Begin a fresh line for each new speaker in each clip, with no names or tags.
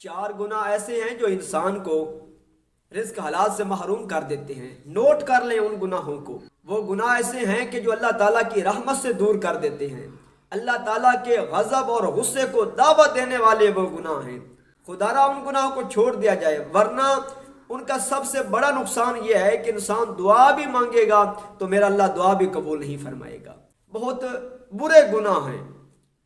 चार गुनाह ऐसे हैं जो इंसान को रिस्क हलाल से महरूम कर देते हैं। नोट कर लें उन गुनाहों को। वो गुनाह ऐसे हैं कि जो अल्लाह ताला की रहमत से दूर कर देते हैं। अल्लाह ताला के गज़ब और गुस्से को दावत देने वाले वो गुनाह हैं। खुदारा उन गुनाहों को छोड़ दिया जाए, वरना उनका सबसे बड़ा नुकसान ये है कि इंसान दुआ भी मांगेगा तो मेरा अल्लाह दुआ भी कबूल नहीं फरमाएगा। बहुत बुरे गुनाह हैं।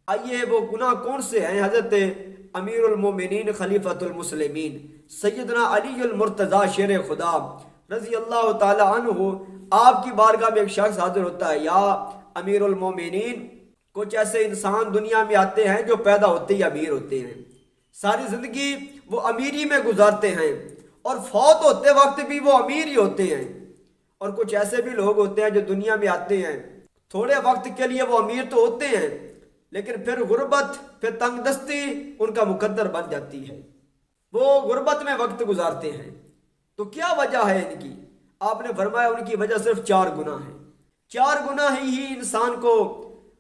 आइए वो गुनाह कौन से हैं? हज़रत अमीरुल मोमिनीन खलीफतुल मुस्लिमीन सैयदना अलीउल मुर्तज़ा शेर खुदा रज़ी अल्लाह ताला अन्हु, आपकी बारगाह में एक शख्स हाजिर होता है। या अमीरुल मोमिनीन, कुछ ऐसे इंसान दुनिया में आते हैं जो पैदा होते ही अमीर होते हैं, सारी ज़िंदगी वो अमीरी में गुजारते हैं और फौत होते वक्त भी वो अमीर ही होते हैं। और कुछ ऐसे भी लोग होते हैं जो दुनिया में आते हैं, थोड़े वक्त के लिए वो अमीर तो होते हैं, लेकिन फिर गुर्बत, फिर तंगदस्ती उनका मुकद्दर बन जाती है। वो गुर्बत में वक्त गुजारते हैं। तो क्या वजह है इनकी? आपने फरमाया उनकी वजह सिर्फ चार गुनाह है। चार गुनाह ही इंसान को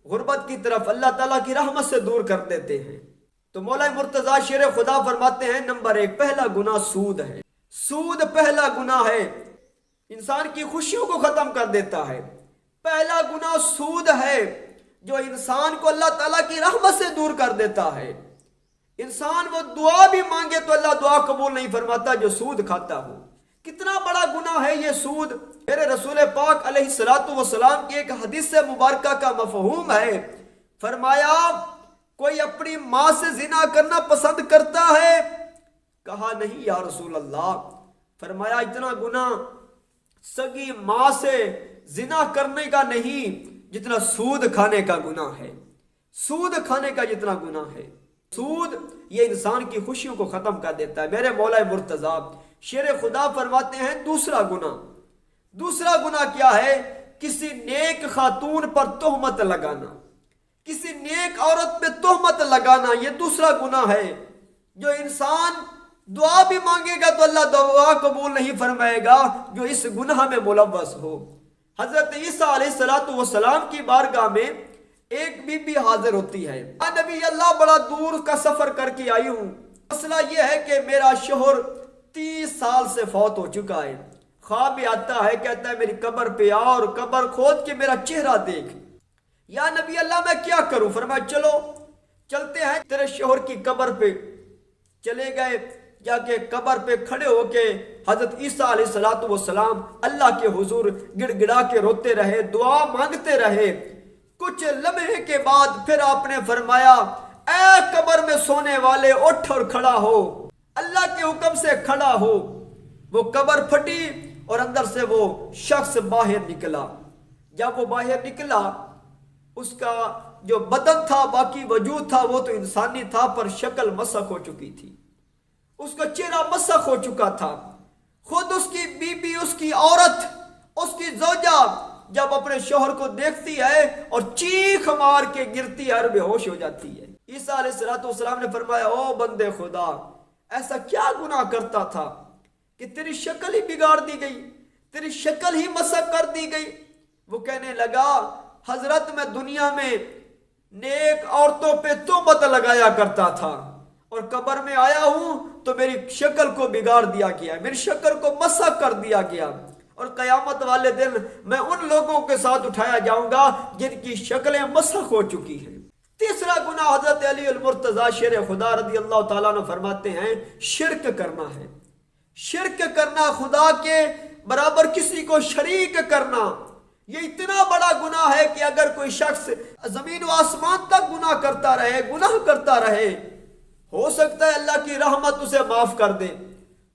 गुर्बत की तरफ, अल्लाह ताला की रहमत से दूर कर देते हैं। तो मौला मुर्तज़ा शेर खुदा फरमाते हैं, नंबर एक, पहला गुनाह सूद है। सूद पहला गुनाह है, इंसान की खुशियों को खत्म कर देता है। पहला गुनाह सूद है जो इंसान को अल्लाह ताला की रहमत से दूर कर देता है। इंसान वो दुआ भी मांगे तो अल्लाह दुआ कबूल नहीं फरमाता जो सूद खाता हो। कितना बड़ा गुनाह है ये सूद। मेरे रसूल पाक अलैहिस्सलातु वस्सलाम की एक हदीस से मुबारका का मफहूम है, फरमाया कोई अपनी माँ से जिना करना पसंद करता है? कहा नहीं या रसूल अल्लाह। फरमाया इतना गुनाह सगी माँ से जिना करने का नहीं जितना सूद खाने का गुनाह है। सूद खाने का जितना गुनाह है। सूद ये इंसान की खुशियों को खत्म कर देता है। मेरे मौला मुर्तज़ा शेर खुदा फरमाते हैं, दूसरा गुनाह क्या है? किसी नेक खातून पर तोहमत लगाना, किसी नेक औरत पे तोहमत लगाना, ये दूसरा गुनाह है। जो इंसान दुआ भी मांगेगा तो अल्लाह दुआ कबूल नहीं फरमाएगा जो इस गुनाह में मुलव्वस हो। हजरत ईसा अलैहिस्सलातु वस्सलाम की बारगाह में एक बीबी हाजिर होती है। नबी अल्लाह, बड़ा दूर का सफर करके आई हूँ, मसला यह है कि मेरा शोहर 30 साल से फौत हो चुका है। ख्वाब में आता है, कहता है मेरी कब्र पे आ और कब्र खोद के मेरा चेहरा देख। या नबी अल्लाह, मैं क्या करूं? फरमाया चलो चलते हैं तेरे शोहर की कब्र पे। चले गए, जाके कब्र पे खड़े होके हजरत ईसा अलैहिस्सलातु वस्सलाम अल्लाह के हुजूर गिड़गिड़ा के रोते रहे, दुआ मांगते रहे। कुछ लम्हे के बाद फिर आपने फरमाया, ऐ कब्र में सोने वाले उठ और खड़ा हो, अल्लाह के हुक्म से खड़ा हो। वो कब्र फटी और अंदर से वो शख्स बाहर निकला। जब वो बाहर निकला, उसका जो बदन था, बाकी वजूद था, वो तो इंसानी था पर शक्ल मसख हो चुकी थी, उसका चेहरा मसख हो चुका था। खुद उसकी बीबी, उसकी औरत, उसकी ज़ौजा जब अपने शौहर को देखती है और चीख मार के गिरती है और बेहोश हो जाती है। ईसा अलैहिस्सलाम ने फरमाया, ओ बंदे खुदा, ऐसा क्या गुनाह करता था कि तेरी शक्ल ही बिगाड़ दी गई, तेरी शक्ल ही मसख कर दी गई। वो कहने लगा, हजरत मैं दुनिया में नेक औरतों पे तोहमत लगाया करता था और कब्र में आया हूं तो मेरी शक्ल को बिगाड़ दिया गया, मेरी शक्ल को मसख कर दिया गया और कयामत वाले दिन मैं उन लोगों के साथ उठाया जाऊंगा जिनकी शक्लें मसख हो चुकी हैं। तीसरा गुनाह हजरत अली अल मुर्तज़ा शेर खुदा रज़ी अल्लाह ताला अन्हु फरमाते हैं, शिरक करना है। शिरक करना, खुदा के बराबर किसी को शरीक करना, ये इतना बड़ा गुनाह है कि अगर कोई शख्स जमीन व आसमान तक गुनाह करता रहे, हो सकता है अल्लाह की रहमत उसे माफ कर दे,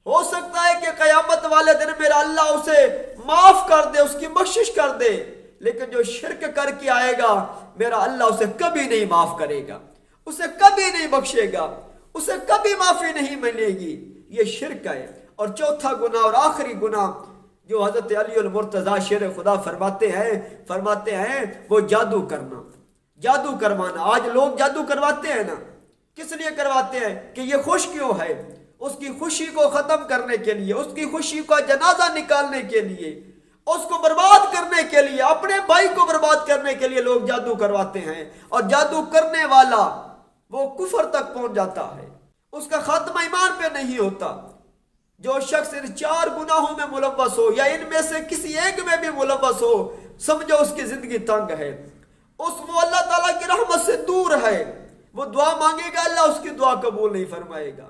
हो सकता है कि कयामत वाले दिन मेरा अल्लाह उसे माफ कर दे, उसकी बख्शिश कर दे, लेकिन जो शिरक करके आएगा मेरा अल्लाह उसे कभी नहीं माफ करेगा, उसे कभी नहीं बख्शेगा, उसे कभी माफी नहीं मिलेगी। ये शिरक है। और चौथा गुनाह और आखिरी गुनाह जो हजरत अली अल मुर्तज़ा शेर खुदा फरमाते हैं वो जादू करवाना। आज लोग जादू करवाते हैं ना, किस लिए करवाते हैं? कि ये खुश क्यों है, उसकी खुशी को खत्म करने के लिए, उसकी खुशी का जनाजा निकालने के लिए, उसको बर्बाद करने के लिए, अपने भाई को बर्बाद करने के लिए लोग जादू करवाते हैं। और जादू करने वाला वो कुफर तक पहुंच जाता है, اس کا خاتمہ ایمان پہ نہیں ہوتا۔ جو شخص ان 4 گناہوں میں ملوث ہو یا ان میں سے کسی ایک میں بھی ملوث ہو، سمجھو اس کی زندگی تنگ ہے، وہ اللہ تعالیٰ کی رحمت سے دور ہے، وہ دعا مانگے گا اللہ اس کی دعا قبول نہیں فرمائے گا۔